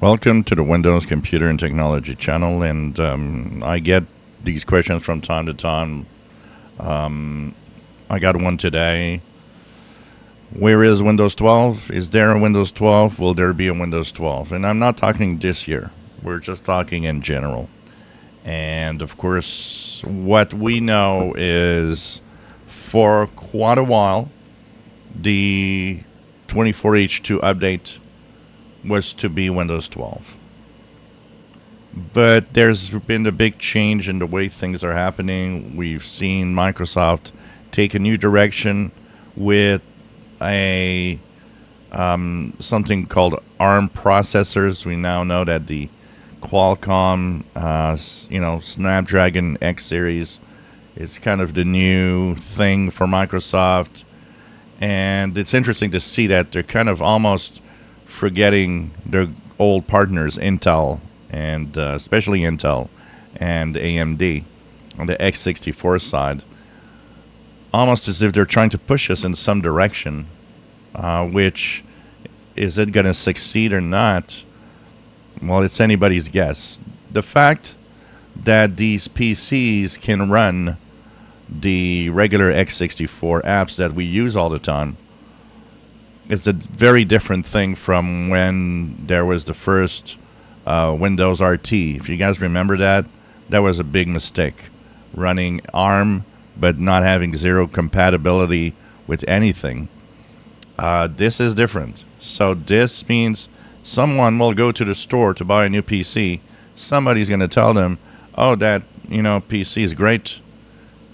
Welcome to the Windows Computer and Technology channel, and I get these questions from time to time. Um, I got one today. Where is Windows 12? Is there a Windows 12? Will there be a Windows 12? And I'm not talking this year. We're just talking in general. And of course, what we know is for quite a while, the 24H2 update was to be Windows 12. But there's been a big change in the way things are happening. We've seen Microsoft take a new direction with a something called ARM processors. We now know that the Qualcomm, Snapdragon X series is kind of the new thing for Microsoft. And it's interesting to see that they're kind of almost forgetting their old partners, Intel, and especially Intel and AMD on the x64 side, almost as if they're trying to push us in some direction, which is it going to succeed or not? Well, it's anybody's guess. The fact that these PCs can run the regular x64 apps that we use all the time is a very different thing from when there was the first Windows RT. If you guys remember that, that was a big mistake. Running ARM but not having zero compatibility with anything. This is different. So this means someone will go to the store to buy a new PC. Somebody's going to tell them, "Oh, that PC is great.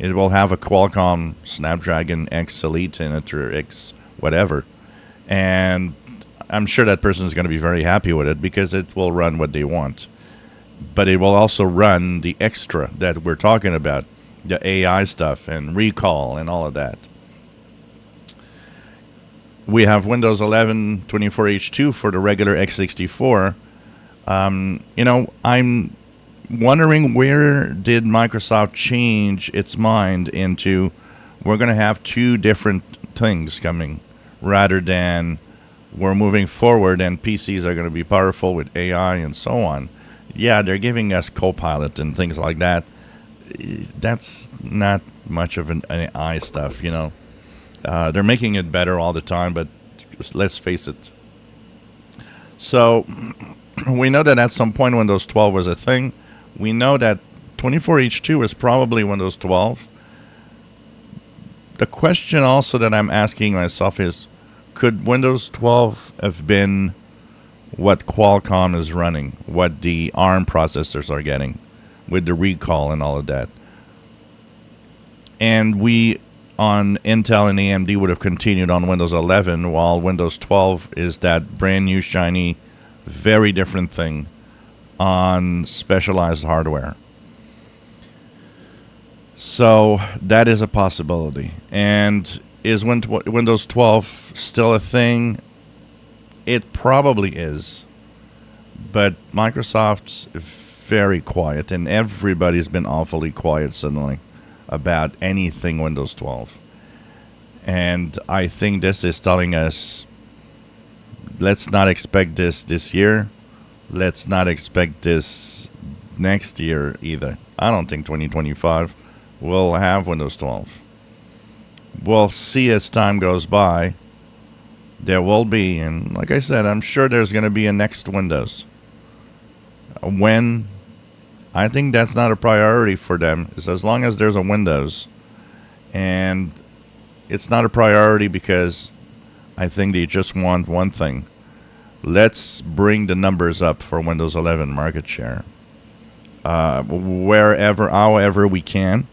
It will have a Qualcomm Snapdragon X Elite in it or X whatever." And I'm sure that person is going to be very happy with it because it will run what they want. But it will also run the extra that we're talking about, the AI stuff and recall and all of that. We have Windows 11 24H2 for the regular x64. I'm wondering, where did Microsoft change its mind into we're going to have two different things coming, rather than we're moving forward and PCs are going to be powerful with AI and so on. Yeah, they're giving us Copilot and things like that. That's not much of an AI stuff, They're making it better all the time, but let's face it. So we know that at some point Windows 12 was a thing. We know that 24H2 is probably Windows 12. The question also that I'm asking myself is, could Windows 12 have been what Qualcomm is running, what the ARM processors are getting with the recall and all of that? And we on Intel and AMD would have continued on Windows 11, while Windows 12 is that brand new, shiny, very different thing on specialized hardware. So that is a possibility. And is Windows 12 still a thing? It probably is. But Microsoft's very quiet, and everybody's been awfully quiet suddenly about anything Windows 12. And I think this is telling us, let's not expect this year. Let's not expect this next year either. I don't think 2025 will have Windows 12. We'll see as time goes by. There will be, and like I said, I'm sure there's going to be a next Windows. When? I think that's not a priority for them. It's as long as there's a Windows. And it's not a priority because I think they just want one thing. Let's bring the numbers up for Windows 11 market share. However we can.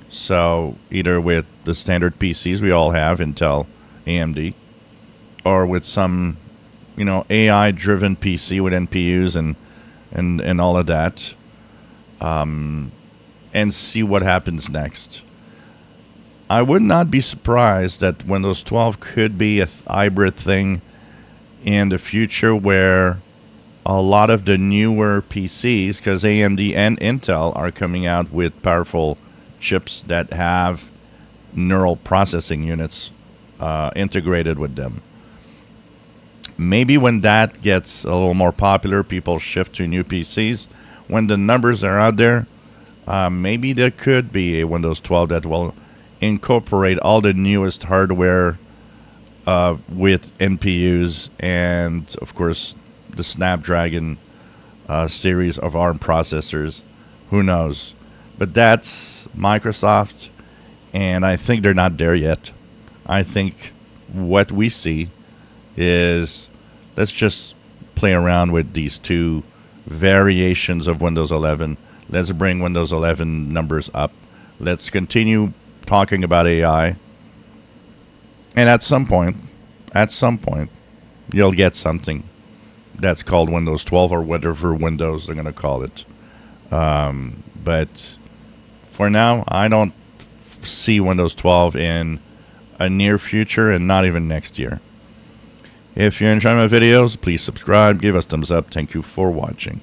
So either with the standard PCs we all have, Intel, AMD, or with some, AI-driven PC with NPUs and all of that, and see what happens next. I would not be surprised that Windows 12 could be a hybrid thing in the future, where a lot of the newer PCs, because AMD and Intel are coming out with powerful chips that have neural processing units integrated with them. Maybe when that gets a little more popular, people shift to new PCs. When the numbers are out there, maybe there could be a Windows 12 that will incorporate all the newest hardware with NPUs and, of course, the Snapdragon series of ARM processors. Who knows? But that's Microsoft, and I think they're not there yet. I think what we see is, let's just play around with these two variations of Windows 11. Let's bring Windows 11 numbers up. Let's continue talking about AI. And at some point, you'll get something that's called Windows 12 or whatever Windows they're going to call it. But for now, I don't see Windows 12 in a near future and not even next year. If you enjoy my videos, please subscribe, give us thumbs up. Thank you for watching.